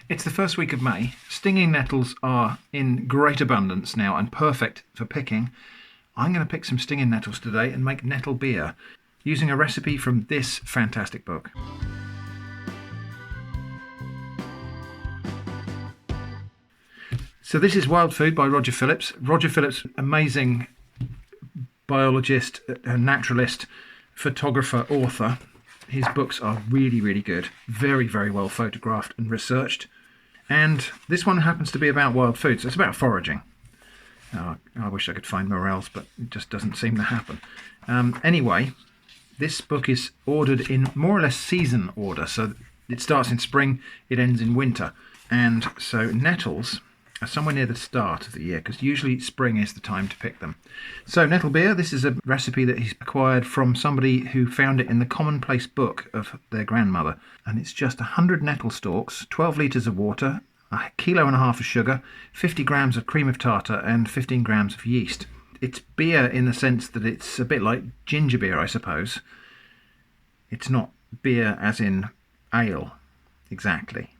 It's the first week of May. Stinging nettles are in great abundance now and perfect for picking. I'm going to pick some stinging nettles today and make nettle beer using a recipe from this fantastic book. So this is Wild Food by Roger Phillips. Roger Phillips, amazing biologist, naturalist, photographer, author. His books are really, really good. Very, very well photographed and researched. And this one happens to be about wild food, so it's about foraging. I wish I could find morels, but it just doesn't seem to happen. Anyway, this book is ordered in more or less season order. So it starts in spring, it ends in winter. And so nettles are somewhere near the start of the year, because usually spring is the time to pick them. So nettle beer, this is a recipe that he's acquired from somebody who found it in the commonplace book of their grandmother. And it's just 100 nettle stalks, 12 litres of water, 1.5 kilos of sugar, 50 grams of cream of tartar and 15 grams of yeast. It's beer in the sense that it's a bit like ginger beer, I suppose. It's not beer as in ale, exactly.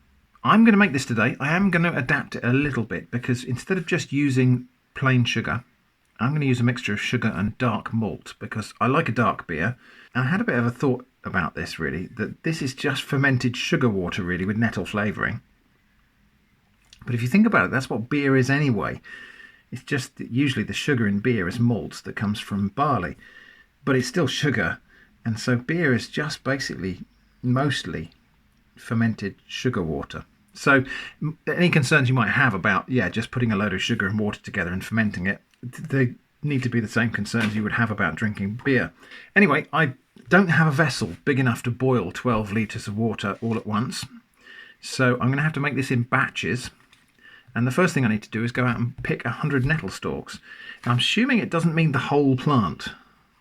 I'm going to make this today. I am going to adapt it a little bit, because instead of just using plain sugar, I'm going to use a mixture of sugar and dark malt, because I like a dark beer. And I had a bit of a thought about this, really, that this is just fermented sugar water, really, with nettle flavouring. But if you think about it, that's what beer is anyway. It's just that usually the sugar in beer is malt that comes from barley, but it's still sugar. And so beer is just basically mostly fermented sugar water. So any concerns you might have about, just putting a load of sugar and water together and fermenting it, they need to be the same concerns you would have about drinking beer. Anyway, I don't have a vessel big enough to boil 12 litres of water all at once. So I'm going to have to make this in batches. And the first thing I need to do is go out and pick 100 nettle stalks. Now, I'm assuming it doesn't mean the whole plant.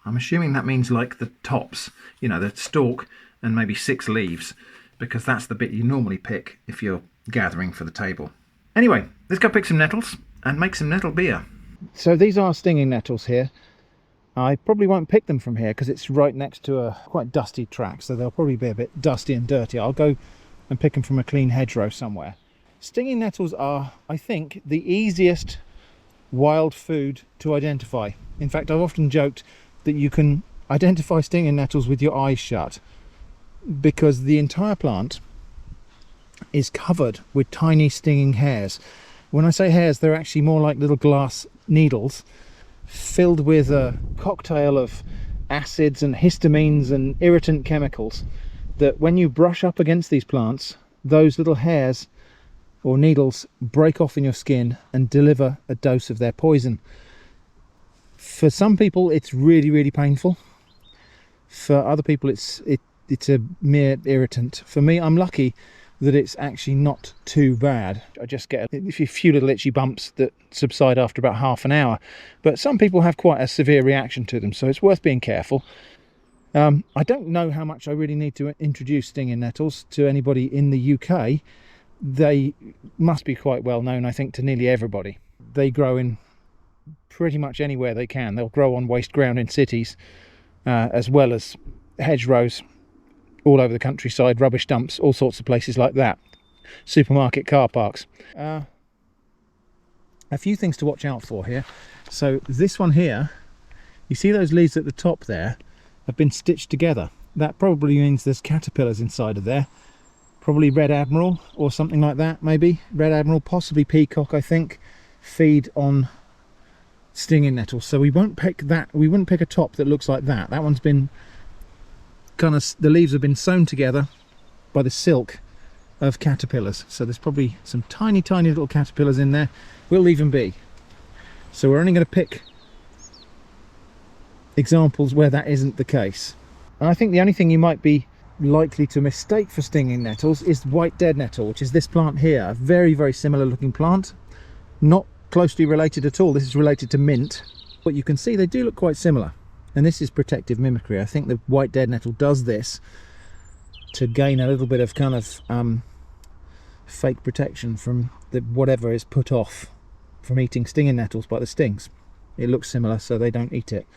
I'm assuming that means like the tops, the stalk and maybe 6 leaves, because that's the bit you normally pick if you're gathering for the table. Anyway, let's go pick some nettles and make some nettle beer. So these are stinging nettles here. I probably won't pick them from here because it's right next to a quite dusty track, so they'll probably be a bit dusty and dirty. I'll go and pick them from a clean hedgerow somewhere. Stinging nettles are, I think, the easiest wild food to identify. In fact, I've often joked that you can identify stinging nettles with your eyes shut, because the entire plant is covered with tiny stinging hairs. When I say hairs, they're actually more like little glass needles filled with a cocktail of acids and histamines and irritant chemicals that when you brush up against these plants, those little hairs or needles break off in your skin and deliver a dose of their poison. For some people it's really, really painful. For other people it's a mere irritant. For me, I'm lucky that it's actually not too bad. I just get a few little itchy bumps that subside after about half an hour. But some people have quite a severe reaction to them, so it's worth being careful. I don't know how much I really need to introduce stinging nettles to anybody in the UK. They must be quite well known, I think, to nearly everybody. They grow in pretty much anywhere they can. They'll grow on waste ground in cities, as well as hedgerows all over the countryside, rubbish dumps, all sorts of places like that. Supermarket car parks. A few things to watch out for here. So this one here, you see those leaves at the top there have been stitched together. That probably means there's caterpillars inside of there. Probably red admiral or something like that, maybe. Red admiral, possibly peacock, I think, feed on stinging nettles. So we won't pick that. We wouldn't pick a top that looks like that. That one's been the leaves have been sewn together by the silk of caterpillars, so there's probably some tiny little caterpillars in there. We'll leave them be. So we're only going to pick examples where that isn't the case. And I think the only thing you might be likely to mistake for stinging nettles is white dead nettle, which is this plant here. A very, very similar looking plant, not closely related at all. This is related to mint, but you can see they do look quite similar. And this is protective mimicry. I think the white dead nettle does this to gain a little bit of kind of fake protection from whatever is put off from eating stinging nettles by the stings. It looks similar, so they don't eat it.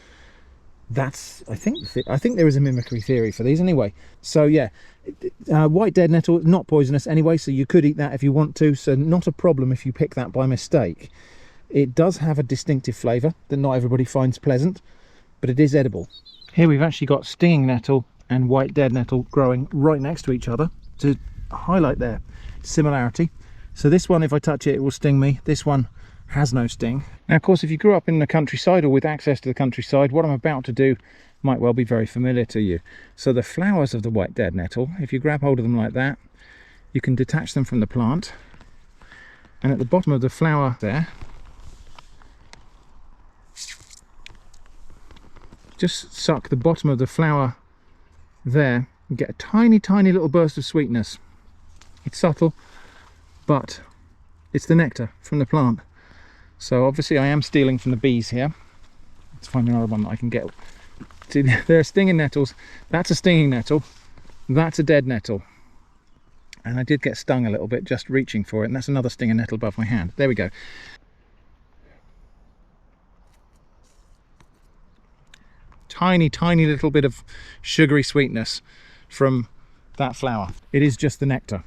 I think there is a mimicry theory for these anyway. So yeah, white dead nettle, not poisonous anyway, so you could eat that if you want to, so not a problem if you pick that by mistake. It does have a distinctive flavour that not everybody finds pleasant, but it is edible. Here we've actually got stinging nettle and white dead nettle growing right next to each other to highlight their similarity. So this one, if I touch it, it will sting me. This one has no sting. Now, of course, if you grew up in the countryside or with access to the countryside, what I'm about to do might well be very familiar to you. So the flowers of the white dead nettle, if you grab hold of them like that, you can detach them from the plant. And at the bottom of the flower there, just suck the bottom of the flower there and get a tiny, tiny little burst of sweetness. It's subtle, but it's the nectar from the plant. So obviously I am stealing from the bees here. Let's find another one that I can get. See, there are stinging nettles. That's a stinging nettle. That's a dead nettle. And I did get stung a little bit just reaching for it, and that's another stinging nettle above my hand. There we go. Tiny, tiny little bit of sugary sweetness from that flower. It is just the nectar.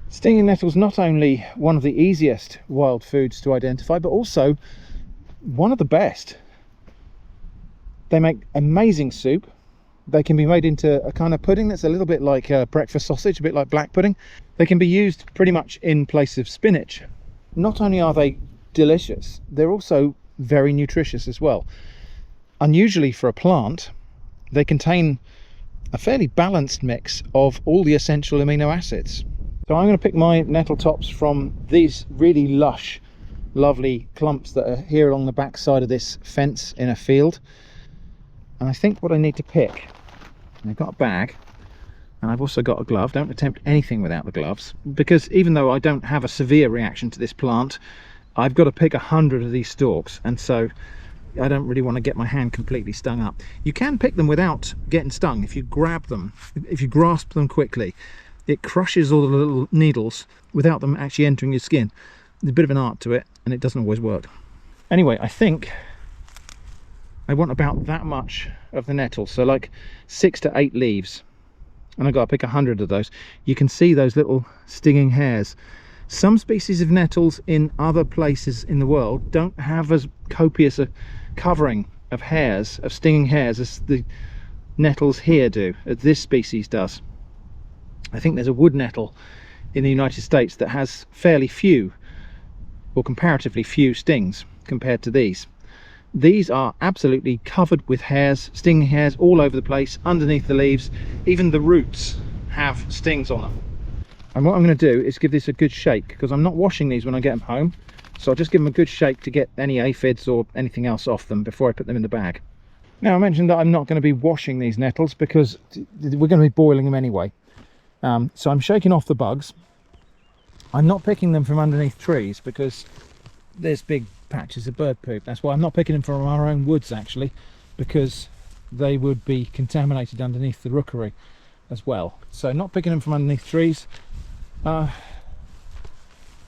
Stinging nettle's not only one of the easiest wild foods to identify, but also one of the best. They make amazing soup. They can be made into a kind of pudding that's a little bit like breakfast sausage, a bit like black pudding. They can be used pretty much in place of spinach. Not only are they delicious, they're also very nutritious as well. Unusually for a plant, they contain a fairly balanced mix of all the essential amino acids. So I'm going to pick my nettle tops from these really lush, lovely clumps that are here along the back side of this fence in a field. And I think what I need to pick, and I've got a bag, and I've also got a glove. Don't attempt anything without the gloves, because even though I don't have a severe reaction to this plant, I've got to pick 100 of these stalks, and so I don't really want to get my hand completely stung up. You can pick them without getting stung if you grab them, if you grasp them quickly. It crushes all the little needles without them actually entering your skin. There's a bit of an art to it, and it doesn't always work. Anyway, I think I want about that much of the nettle, so like 6 to 8 leaves, and I've got to pick 100 of those. You can see those little stinging hairs. Some species of nettles in other places in the world don't have as copious a covering of hairs, of stinging hairs, as the nettles here do, as this species does. I think there's a wood nettle in the United States that has fairly few, or comparatively few, stings compared to these. These are absolutely covered with hairs, stinging hairs all over the place, underneath the leaves. Even the roots have stings on them. And what I'm going to do is give this a good shake, because I'm not washing these when I get them home. So I'll just give them a good shake to get any aphids or anything else off them before I put them in the bag. Now, I mentioned that I'm not going to be washing these nettles because we're going to be boiling them anyway. So I'm shaking off the bugs. I'm not picking them from underneath trees because there's big patches of bird poop. That's why I'm not picking them from our own woods, actually, because they would be contaminated underneath the rookery as well. So not picking them from underneath trees. The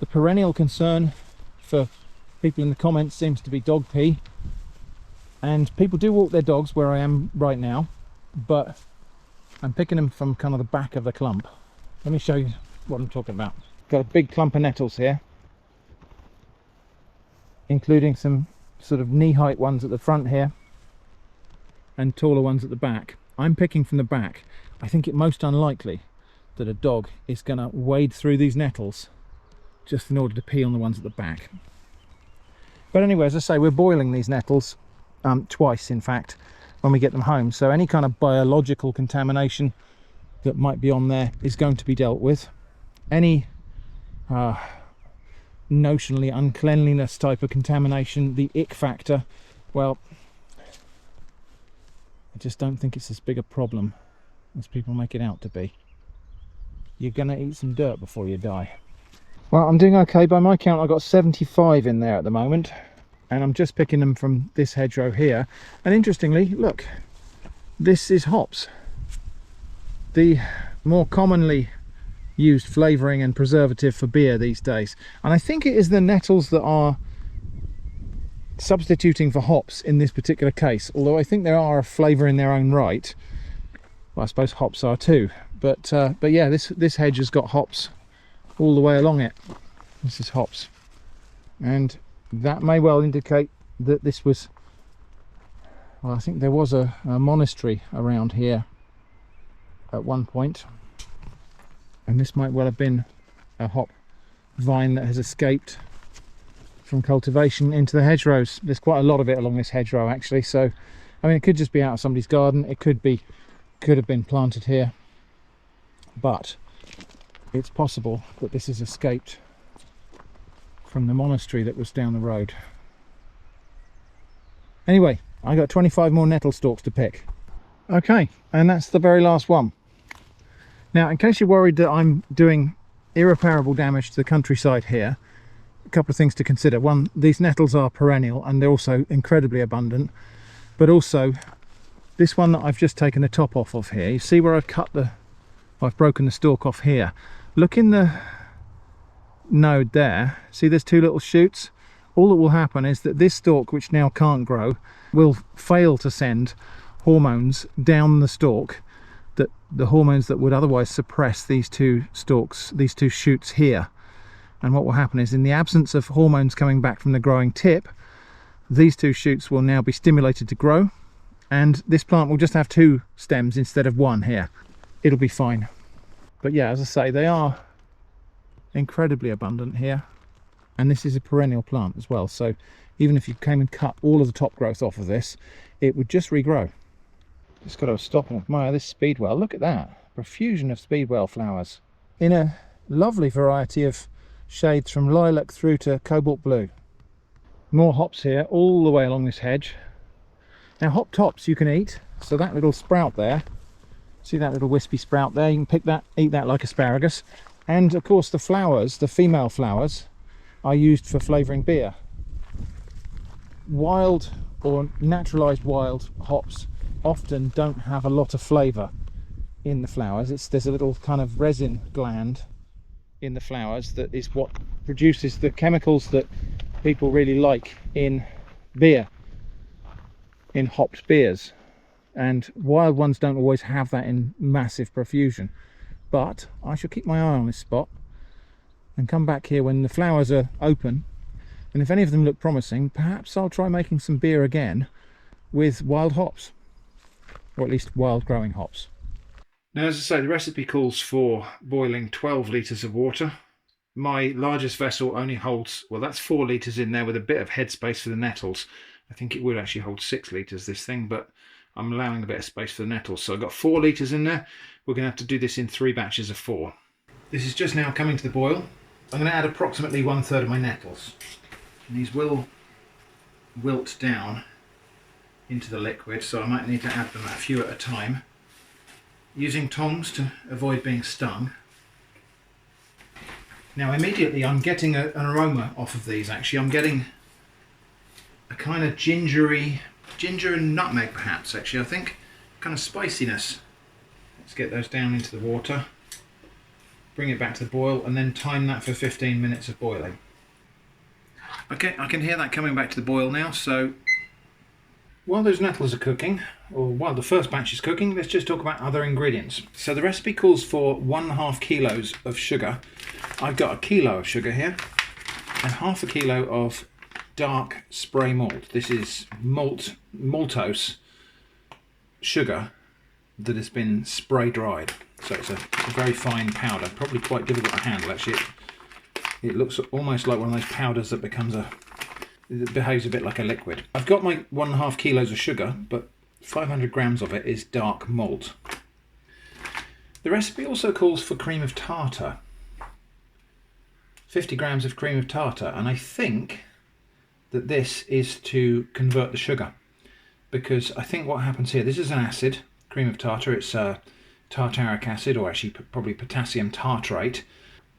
perennial concern for people in the comments seems to be dog pee, and people do walk their dogs where I am right now, but I'm picking them from kind of the back of the clump. Let me show you what I'm talking about. Got a big clump of nettles here, including some sort of knee-height ones at the front here and taller ones at the back. I'm picking from the back. I think it most unlikely that a dog is going to wade through these nettles just in order to pee on the ones at the back. But anyway, as I say, we're boiling these nettles twice, in fact, when we get them home. So any kind of biological contamination that might be on there is going to be dealt with. Any notionally uncleanliness type of contamination, the ick factor, well, I just don't think it's as big a problem as people make it out to be. You're gonna eat some dirt before you die. Well, I'm doing okay. By my count, I've got 75 in there at the moment, and I'm just picking them from this hedgerow here. And interestingly, look, this is hops, the more commonly used flavouring and preservative for beer these days. And I think it is the nettles that are substituting for hops in this particular case, although I think there are a flavour in their own right. Well, I suppose hops are too, but yeah, this hedge has got hops all the way along it. This is hops, and that may well indicate that this was, well, I think there was a monastery around here at one point, and this might well have been a hop vine that has escaped from cultivation into the hedgerows. There's quite a lot of it along this hedgerow actually, so I mean, it could just be out of somebody's garden, it could have been planted here, but it's possible that this has escaped from the monastery that was down the road. Anyway, I got 25 more nettle stalks to pick. Okay, and that's the very last one. Now, in case you're worried that I'm doing irreparable damage to the countryside here, a couple of things to consider. One, these nettles are perennial and they're also incredibly abundant, but also this one that I've just taken the top off of here, you see where I've broken the stalk off here. Look in the node there, see there's two little shoots? All that will happen is that this stalk, which now can't grow, will fail to send hormones down the stalk, that the hormones that would otherwise suppress these two stalks, these two shoots here. And what will happen is, in the absence of hormones coming back from the growing tip, these two shoots will now be stimulated to grow, and this plant will just have two stems instead of one here. It'll be fine. But yeah, as I say, they are incredibly abundant here, and this is a perennial plant as well, so even if you came and cut all of the top growth off of this, it would just regrow. Just got to stop and admire this speedwell. Look at that profusion of speedwell flowers in a lovely variety of shades from lilac through to cobalt blue. More hops here all the way along this hedge. Now, hop tops you can eat, so that little sprout there, see that little wispy sprout there, you can pick that, eat that like asparagus. And of course the flowers, the female flowers, are used for flavouring beer. Wild or naturalised wild hops often don't have a lot of flavour in the flowers. There's a little kind of resin gland in the flowers that is what produces the chemicals that people really like in beer, in hopped beers, and wild ones don't always have that in massive profusion. But I shall keep my eye on this spot and come back here when the flowers are open, and if any of them look promising, perhaps I'll try making some beer again with wild hops, or at least wild growing hops. Now, as I say, the recipe calls for boiling 12 litres of water. My largest vessel only holds, well, that's 4 litres in there with a bit of headspace for the nettles. I think it would actually hold 6 litres, this thing, but I'm allowing a bit of space for the nettles. So I've got 4 litres in there. We're going to have to do this in 3 batches of 4. This is just now coming to the boil. I'm going to add approximately 1/3 of my nettles. And these will wilt down into the liquid, so I might need to add them a few at a time, using tongs to avoid being stung. Now immediately I'm getting an aroma off of these. Actually, I'm getting a kind of ginger and nutmeg perhaps, actually, I think. Kind of spiciness. Let's get those down into the water, bring it back to the boil, and then time that for 15 minutes of boiling. Okay, I can hear that coming back to the boil now, so while those nettles are cooking, or while the first batch is cooking, let's just talk about other ingredients. So the recipe calls for 1.5 kilos of sugar. I've got a kilo of sugar here, and 1/2 kilo of dark spray malt. This is maltose sugar that has been spray dried. So it's a very fine powder, probably quite difficult to handle actually. It looks almost like one of those powders that it behaves a bit like a liquid. I've got my 1.5 kilos of sugar, but 500 grams of it is dark malt. The recipe also calls for cream of tartar. 50 grams of cream of tartar, and I think that this is to convert the sugar, because I think what happens here, this is an acid, cream of tartar, it's tartaric acid, or actually probably potassium tartrate,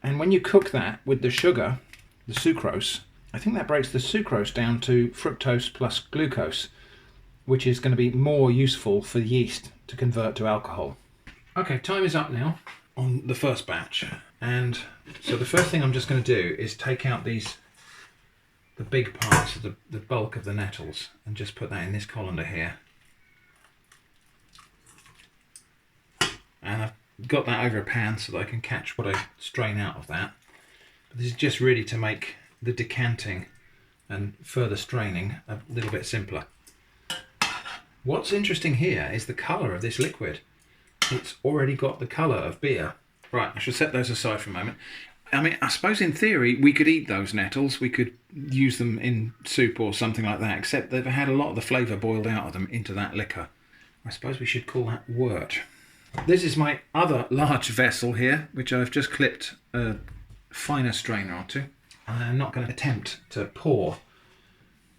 and when you cook that with the sugar, the sucrose, I think that breaks the sucrose down to fructose plus glucose, which is going to be more useful for the yeast to convert to alcohol. Okay, time is up now on the first batch, and so the first thing I'm just going to do is take out these the big parts of the bulk of the nettles and just put that in this colander here. And I've got that over a pan so that I can catch what I strain out of that. But this is just really to make the decanting and further straining a little bit simpler. What's interesting here is the colour of this liquid. It's already got the colour of beer. Right, I should set those aside for a moment. I mean, I suppose in theory we could eat those nettles. We could use them in soup or something like that, except they've had a lot of the flavour boiled out of them into that liquor. I suppose we should call that wort. This is my other large vessel here, which I've just clipped a finer strainer onto. I'm not going to attempt to pour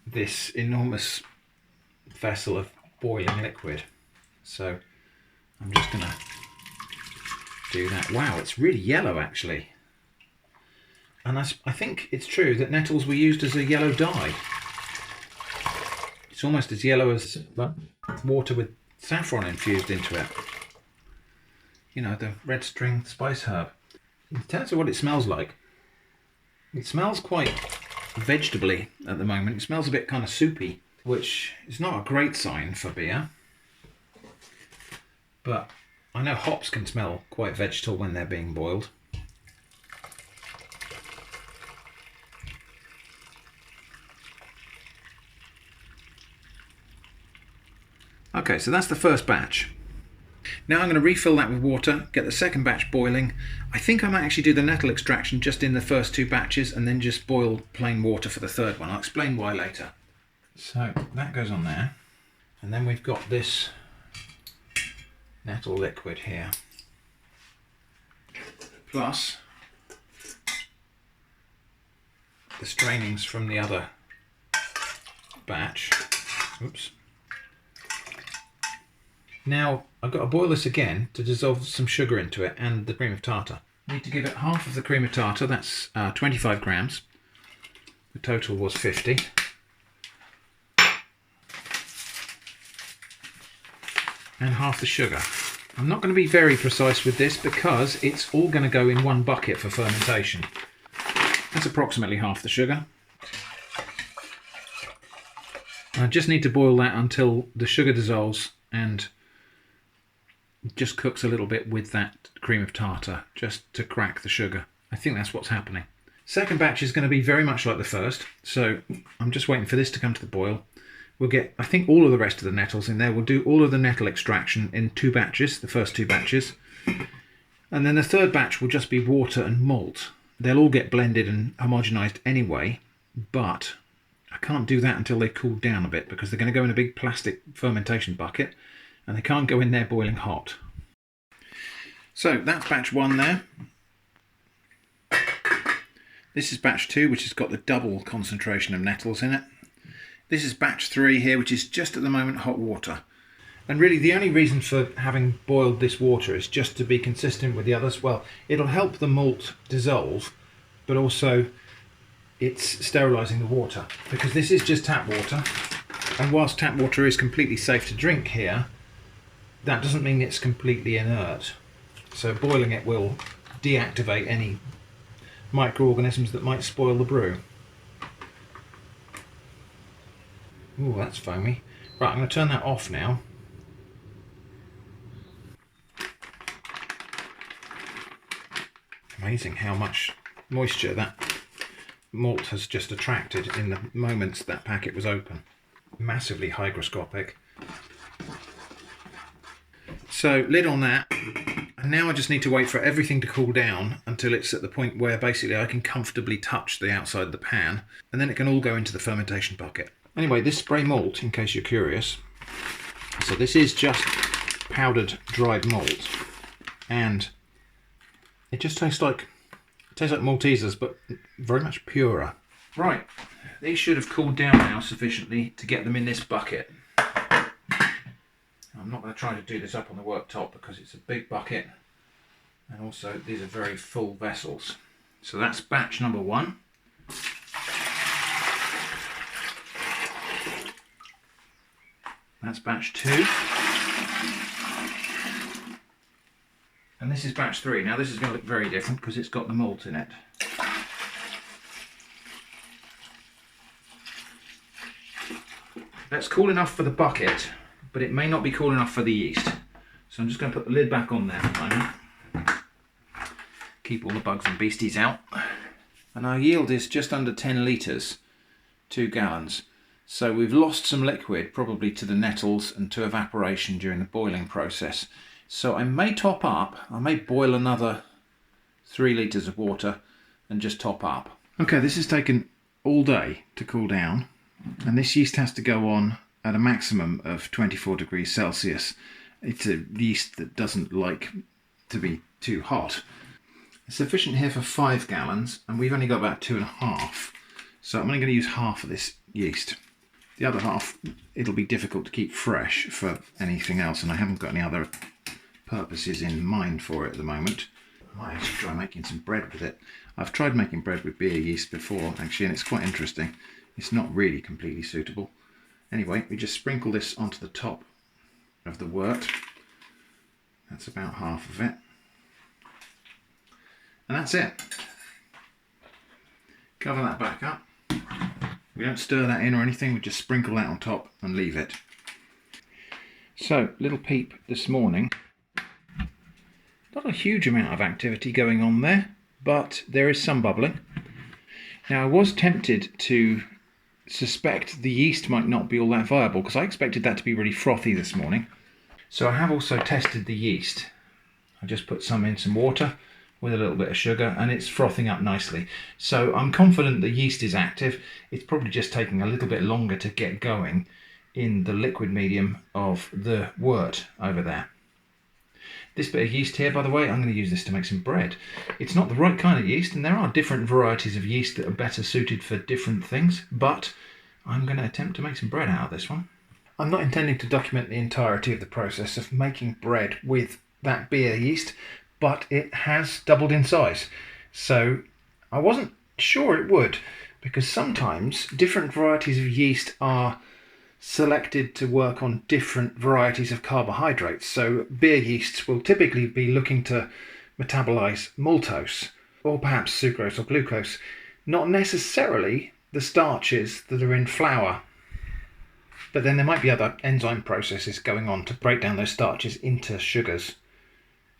this enormous vessel of boiling liquid. So I'm just going to do that. Wow, it's really yellow actually. And I think it's true that nettles were used as a yellow dye. It's almost as yellow as water with saffron infused into it. You know, the red string spice herb. In terms of what it smells like, it smells quite vegetable-y at the moment. It smells a bit kind of soupy, which is not a great sign for beer. But I know hops can smell quite vegetal when they're being boiled. Okay, so that's the first batch. Now I'm going to refill that with water, get the second batch boiling. I think I might actually do the nettle extraction just in the first two batches and then just boil plain water for the third one. I'll explain why later. So that goes on there. And then we've got this nettle liquid here. Plus the strainings from the other batch. Oops. Now I've got to boil this again to dissolve some sugar into it and the cream of tartar. I need to give it half of the cream of tartar, that's 25 grams. The total was 50. And half the sugar. I'm not going to be very precise with this because it's all going to go in one bucket for fermentation. That's approximately half the sugar. I just need to boil that until the sugar dissolves and just cooks a little bit with that cream of tartar, just to crack the sugar. I think that's what's happening. Second batch is going to be very much like the first, so I'm just waiting for this to come to the boil. We'll get, I think, all of the rest of the nettles in there. We'll do all of the nettle extraction in two batches, the first two batches. And then the third batch will just be water and malt. They'll all get blended and homogenized anyway, but I can't do that until they've cooled down a bit because they're going to go in a big plastic fermentation bucket and they can't go in there boiling hot. So that's batch one there. This is batch two, which has got the double concentration of nettles in it. This is batch three here, which is just at the moment hot water. And really the only reason for having boiled this water is just to be consistent with the others. Well, it'll help the malt dissolve, but also it's sterilising the water because this is just tap water. And whilst tap water is completely safe to drink here, that doesn't mean it's completely inert. So boiling it will deactivate any microorganisms that might spoil the brew. Ooh, that's foamy. Right, I'm going to turn that off now. Amazing how much moisture that malt has just attracted in the moments that packet was open. Massively hygroscopic. So lid on that, and now I just need to wait for everything to cool down until it's at the point where basically I can comfortably touch the outside of the pan, and then it can all go into the fermentation bucket. Anyway, this spray malt, in case you're curious, so this is just powdered dried malt, and it just tastes like Maltesers, but very much purer. Right, these should have cooled down now sufficiently to get them in this bucket. I'm not going to try to do this up on the worktop because it's a big bucket, and also these are very full vessels. So that's batch number one. That's batch two. And this is batch three. Now this is going to look very different because it's got the malt in it. That's cool enough for the bucket, but it may not be cool enough for the yeast. So I'm just going to put the lid back on there for a moment. Keep all the bugs and beasties out. And our yield is just under 10 litres, 2 gallons. So we've lost some liquid, probably to the nettles and to evaporation during the boiling process. So I may top up, I may boil another 3 litres of water and just top up. Okay, this has taken all day to cool down, and this yeast has to go on at a maximum of 24 degrees Celsius. It's a yeast that doesn't like to be too hot. It's sufficient here for 5 gallons, and we've only got about 2.5. So I'm only going to use half of this yeast. The other half, it'll be difficult to keep fresh for anything else, and I haven't got any other purposes in mind for it at the moment. I might actually try making some bread with it. I've tried making bread with beer yeast before, actually, and it's quite interesting. It's not really completely suitable. Anyway, we just sprinkle this onto the top of the wort. That's about half of it. And that's it. Cover that back up. We don't stir that in or anything, we just sprinkle that on top and leave it. So, little peep this morning. Not a huge amount of activity going on there, but there is some bubbling. Now I was tempted to suspect the yeast might not be all that viable, because I expected that to be really frothy this morning. So I have also tested the yeast. I just put some in some water with a little bit of sugar, and it's frothing up nicely. So I'm confident the yeast is active. It's probably just taking a little bit longer to get going in the liquid medium of the wort over there. This bit of yeast here, by the way, I'm going to use this to make some bread. It's not the right kind of yeast, and there are different varieties of yeast that are better suited for different things, but I'm going to attempt to make some bread out of this one. I'm not intending to document the entirety of the process of making bread with that beer yeast, but it has doubled in size. So I wasn't sure it would, because sometimes different varieties of yeast are selected to work on different varieties of carbohydrates. So beer yeasts will typically be looking to metabolize maltose, or perhaps sucrose or glucose, not necessarily the starches that are in flour. But then there might be other enzyme processes going on to break down those starches into sugars.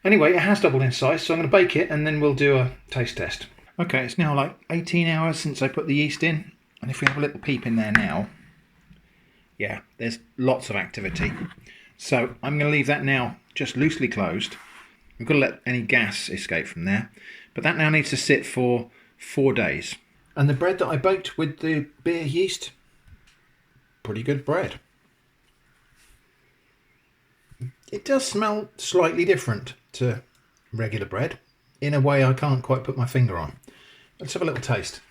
Anyway, it has doubled in size, so I'm going to bake it and then we'll do a taste test. Okay, it's now like 18 hours since I put the yeast in, and if we have a little peep in there now, yeah, there's lots of activity. So I'm going to leave that now just loosely closed. We've got to let any gas escape from there. But that now needs to sit for 4 days. And the bread that I baked with the beer yeast, pretty good bread. It does smell slightly different to regular bread, in a way I can't quite put my finger on. Let's have a little taste.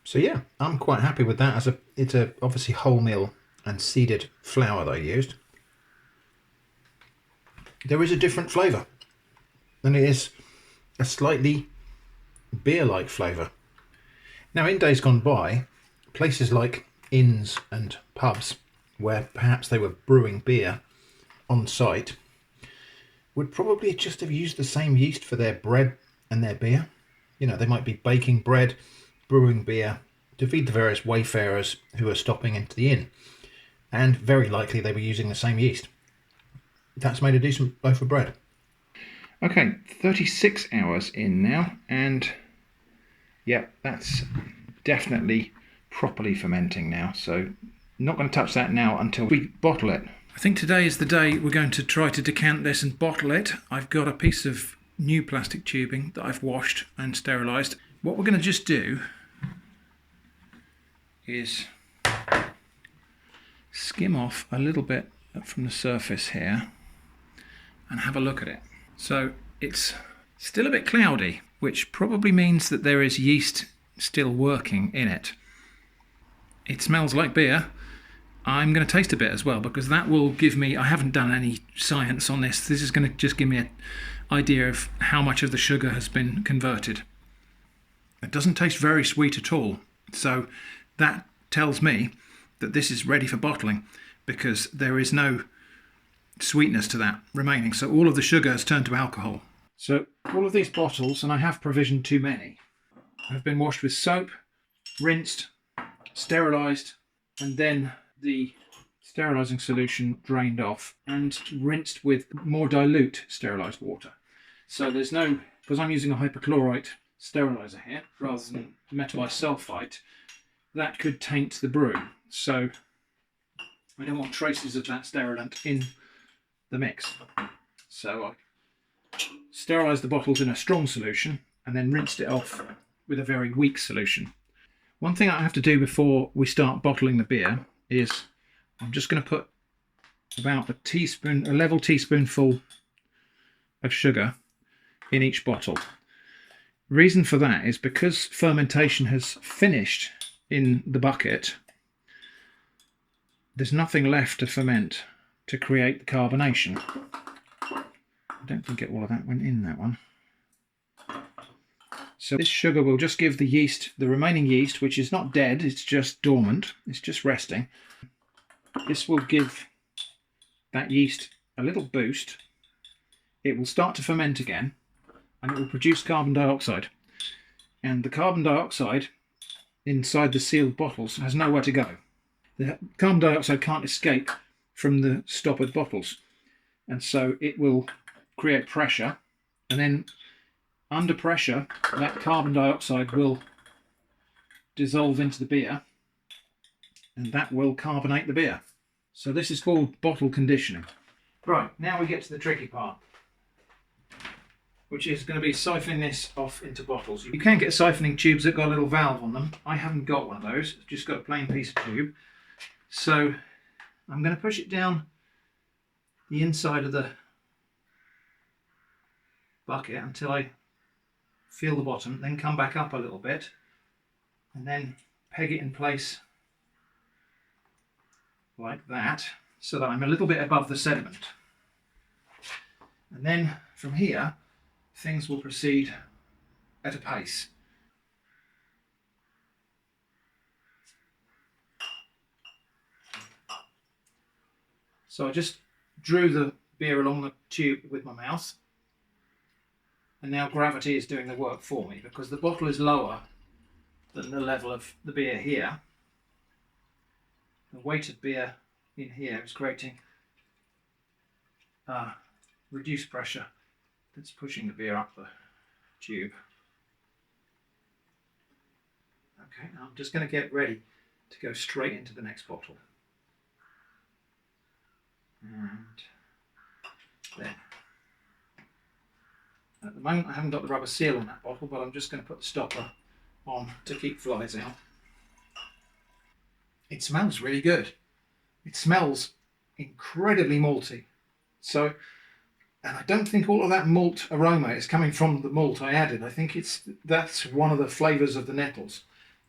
So yeah, I'm quite happy with that. It's obviously wholemeal and seeded flour that I used. There is a different flavour, and it is a slightly beer-like flavour. Now, in days gone by, places like inns and pubs, where perhaps they were brewing beer on site, would probably just have used the same yeast for their bread and their beer. You know, they might be baking bread, brewing beer to feed the various wayfarers who are stopping into the inn, and very likely they were using the same yeast. That's made a decent loaf of bread. Okay, 36 hours in now, and yeah, that's definitely properly fermenting now, so not going to touch that now until we bottle it. I think today is the day we're going to try to decant this and bottle it. I've got a piece of new plastic tubing that I've washed and sterilised. What we're going to just do is skim off a little bit from the surface here and have a look at it. So it's still a bit cloudy, which probably means that there is yeast still working in it. It smells like beer. I'm going to taste a bit as well, because that will give me, I haven't done any science on this, this is going to just give me an idea of how much of the sugar has been converted. It doesn't taste very sweet at all, so that tells me that this is ready for bottling, because there is no sweetness to that remaining. So all of the sugar has turned to alcohol. So all of these bottles, and I have provisioned too many, have been washed with soap, rinsed, sterilised, and then the sterilising solution drained off and rinsed with more dilute sterilised water. So there's no, because I'm using a hypochlorite steriliser here rather than metal bisulfite, that could taint the brew. So I don't want traces of that sterilant in the mix. So I sterilised the bottles in a strong solution and then rinsed it off with a very weak solution. One thing I have to do before we start bottling the beer is I'm just going to put about a level teaspoonful of sugar in each bottle. Reason for that is because fermentation has finished in the bucket, there's nothing left to ferment to create the carbonation. I don't think all of that went in that one. So this sugar will just give the yeast, the remaining yeast, which is not dead, it's just dormant, it's just resting. This will give that yeast a little boost. It will start to ferment again and it will produce carbon dioxide. And the carbon dioxide inside the sealed bottles has nowhere to go. The carbon dioxide can't escape from the stoppered bottles. And so it will create pressure, and then under pressure that carbon dioxide will dissolve into the beer and that will carbonate the beer. So this is called bottle conditioning. Right, now we get to the tricky part, which is going to be siphoning this off into bottles. You can get siphoning tubes that got a little valve on them. I haven't got one of those, I've just got a plain piece of tube. So I'm going to push it down the inside of the bucket until I feel the bottom, then come back up a little bit and then peg it in place like that so that I'm a little bit above the sediment. And then from here things will proceed at a pace. So I just drew the beer along the tube with my mouth, and now gravity is doing the work for me because the bottle is lower than the level of the beer here. The weight of beer in here is creating reduced pressure that's pushing the beer up the tube. Okay, now I'm just going to get ready to go straight into the next bottle. And there. At the moment I haven't got the rubber seal on that bottle, but I'm just going to put the stopper on to keep flies out. It smells really good. It smells incredibly malty. So, and I don't think all of that malt aroma is coming from the malt I added. I think that's one of the flavours of the nettles.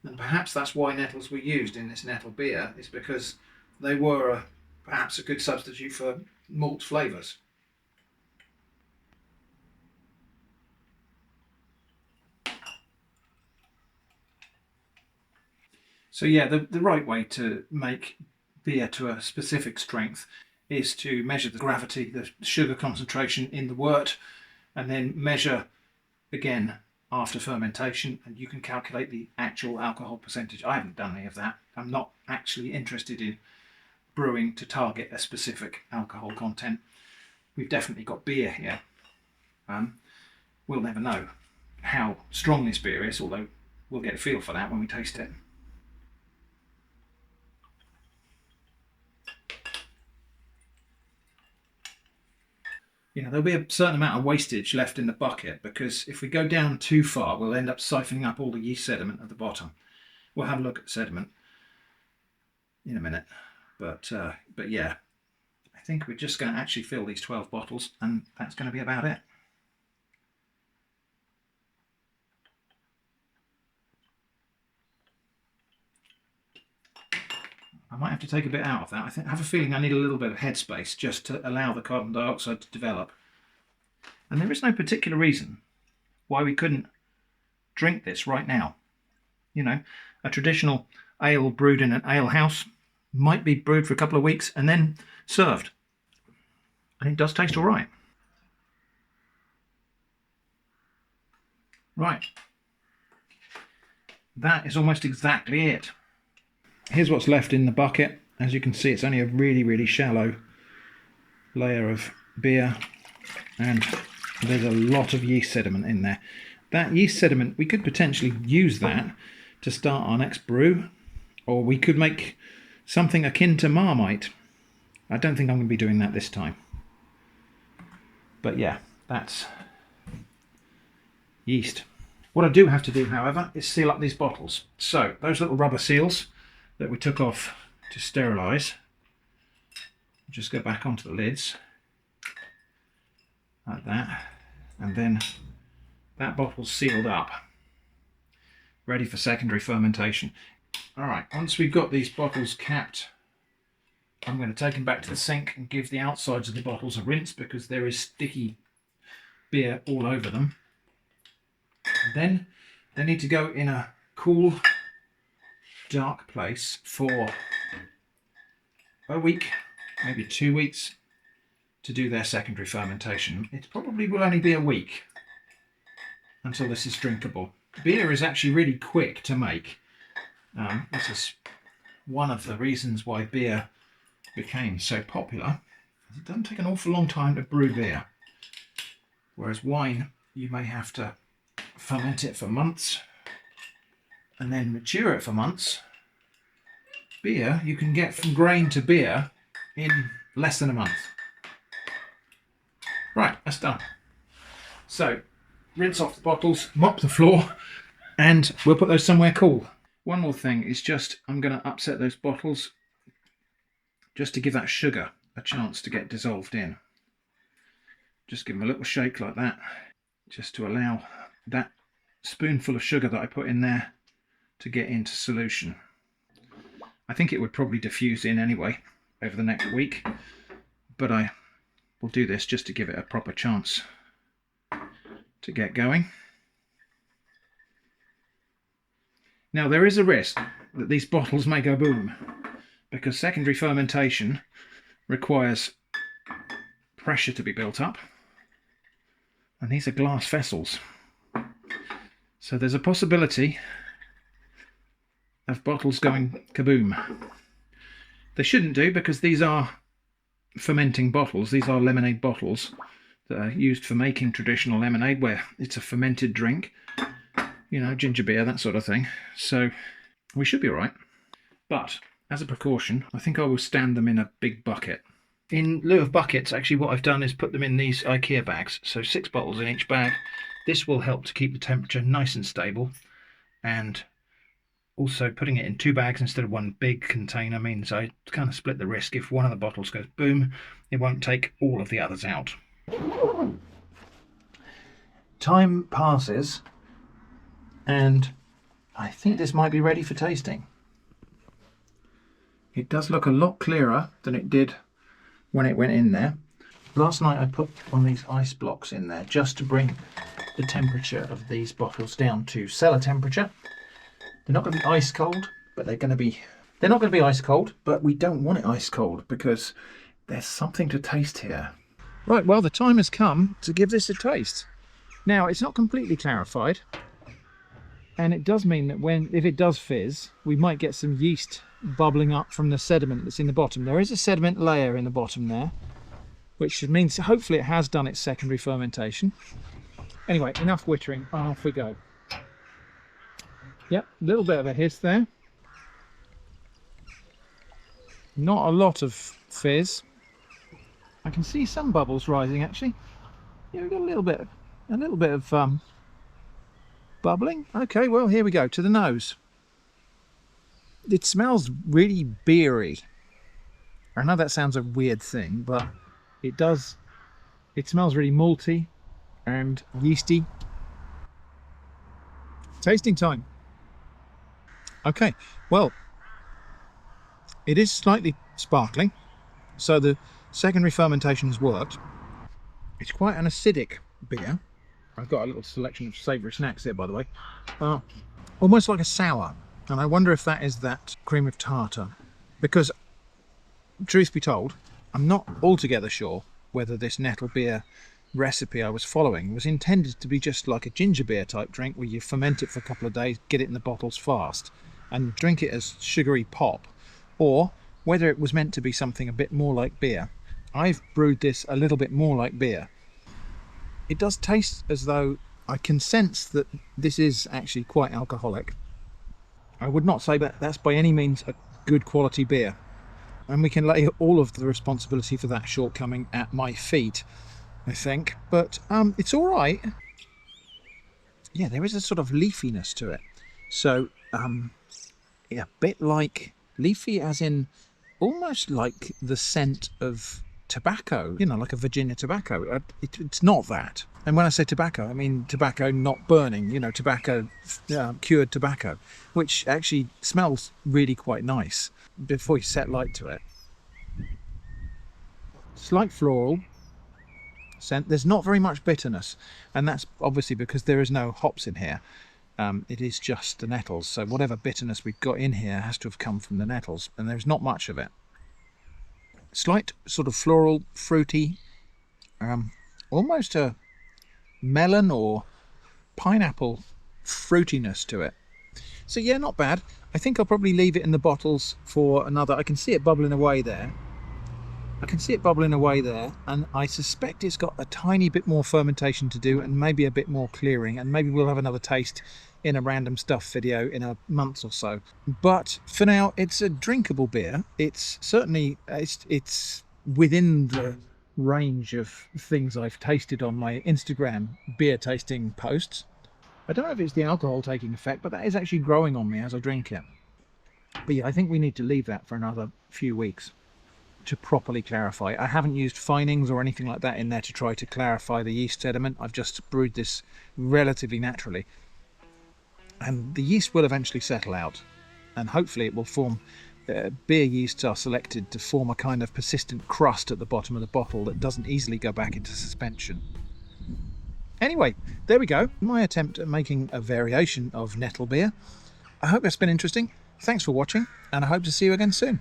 And perhaps that's why nettles were used in this nettle beer, is because they were perhaps a good substitute for malt flavours. So yeah, the right way to make beer to a specific strength is to measure the gravity, the sugar concentration in the wort, and then measure again after fermentation, and you can calculate the actual alcohol percentage. I haven't done any of that. I'm not actually interested in brewing to target a specific alcohol content. We've definitely got beer here. We'll never know how strong this beer is, although we'll get a feel for that when we taste it. You know, there'll be a certain amount of wastage left in the bucket because if we go down too far, we'll end up siphoning up all the yeast sediment at the bottom. We'll have a look at the sediment in a minute, but yeah, I think we're just going to actually fill these 12 bottles, and that's going to be about it. I might have to take a bit out of that. I have a feeling I need a little bit of headspace just to allow the carbon dioxide to develop. And there is no particular reason why we couldn't drink this right now. You know, a traditional ale brewed in an ale house might be brewed for a couple of weeks and then served. and it does taste all right. Right, that is almost exactly it. Here's what's left in the bucket. As you can see, it's only a really shallow layer of beer, and there's a lot of yeast sediment in there. That yeast sediment, we could potentially use that to start our next brew, or we could make something akin to Marmite. I don't think I'm going to be doing that this time. But yeah, that's yeast. What I do have to do, however, is seal up these bottles. So those little rubber seals that we took off to sterilise, just go back onto the lids like that, and then that bottle's sealed up, ready for secondary fermentation. Alright, once we've got these bottles capped, I'm going to take them back to the sink and give the outsides of the bottles a rinse, because there is sticky beer all over them. And then they need to go in a cool, dark place for a week, maybe 2 weeks, to do their secondary fermentation. It probably will only be a week until this is drinkable. Beer is actually really quick to make. This is one of the reasons why beer became so popular. It doesn't take an awful long time to brew beer, whereas wine, you may have to ferment it for months and then mature it for months. Beer, you can get from grain to beer in less than a month. Right, that's done. So, rinse off the bottles, mop the floor, and we'll put those somewhere cool. One more thing is just, I'm going to upset those bottles just to give that sugar a chance to get dissolved in. Just give them a little shake like that, just to allow that spoonful of sugar that I put in there to get into solution. I think it would probably diffuse in anyway over the next week, but I will do this just to give it a proper chance to get going. Now there is a risk that these bottles may go boom, because secondary fermentation requires pressure to be built up, and these are glass vessels. So there's a possibility of bottles going kaboom. They shouldn't do, because these are fermenting bottles. These are lemonade bottles that are used for making traditional lemonade, where it's a fermented drink, you know, ginger beer, that sort of thing. So we should be all right. But as a precaution, I think I will stand them in a big bucket. In lieu of buckets, actually what I've done is put them in these IKEA bags, so 6 bottles in each bag. This will help to keep the temperature nice and stable, and also putting it in 2 bags instead of one big container means I kind of split the risk. If one of the bottles goes boom, it won't take all of the others out. Time passes, and I think this might be ready for tasting. It does look a lot clearer than it did when it went in there. Last night I put one of these ice blocks in there just to bring the temperature of these bottles down to cellar temperature. They're not going to be ice cold, but they're not going to be ice cold, but we don't want it ice cold because there's something to taste here. Right, well, the time has come to give this a taste. Now, it's not completely clarified, and it does mean that if it does fizz, we might get some yeast bubbling up from the sediment that's in the bottom. There is a sediment layer in the bottom there, which means hopefully it has done its secondary fermentation. Anyway, enough wittering, off we go. Yep, a little bit of a hiss there. Not a lot of fizz. I can see some bubbles rising actually. Yeah, we've got a little bit of bubbling. Okay, well, here we go, to the nose. It smells really beery. I know that sounds a weird thing, but it does. It smells really malty and yeasty. Tasting time. Okay, well, it is slightly sparkling, so the secondary fermentation has worked. It's quite an acidic beer. I've got a little selection of savoury snacks here, by the way. Almost like a sour, and I wonder if that is that cream of tartar, because truth be told, I'm not altogether sure whether this nettle beer recipe I was following was intended to be just like a ginger beer type drink where you ferment it for a couple of days, get it in the bottles fast, and drink it as sugary pop, or whether it was meant to be something a bit more like beer. I've brewed this a little bit more like beer. It does taste as though I can sense that this is actually quite alcoholic. I would not say that that's by any means a good quality beer, and we can lay all of the responsibility for that shortcoming at my feet, I think, but it's all right. Yeah, there is a sort of leafiness to it. So, yeah, a bit like leafy, as in almost like the scent of tobacco, you know, like a Virginia tobacco. It's not that. And when I say tobacco, I mean tobacco not burning, you know, tobacco, cured tobacco, which actually smells really quite nice before you set light to it. Slight floral scent. There's not very much bitterness, and that's obviously because there is no hops in here. It is just the nettles, so whatever bitterness we've got in here has to have come from the nettles, and there's not much of it. Slight sort of floral, fruity, almost a melon or pineapple fruitiness to it. So yeah, not bad. I think I'll probably leave it in the bottles for another. I can see it bubbling away there. And I suspect it's got a tiny bit more fermentation to do, and maybe a bit more clearing, and maybe we'll have another taste in a random stuff video in a month or so. But for now, it's a drinkable beer. It's certainly it's within the range of things I've tasted on my Instagram beer tasting posts. I don't know if it's the alcohol taking effect, but that is actually growing on me as I drink it. But yeah, I think we need to leave that for another few weeks to properly clarify. I haven't used finings or anything like that in there to try to clarify the yeast sediment. I've just brewed this relatively naturally, and the yeast will eventually settle out, and hopefully it will form beer yeasts are selected to form a kind of persistent crust at the bottom of the bottle that doesn't easily go back into suspension. Anyway, there we go, my attempt at making a variation of nettle beer. I hope that's been interesting. Thanks for watching, and I hope to see you again soon.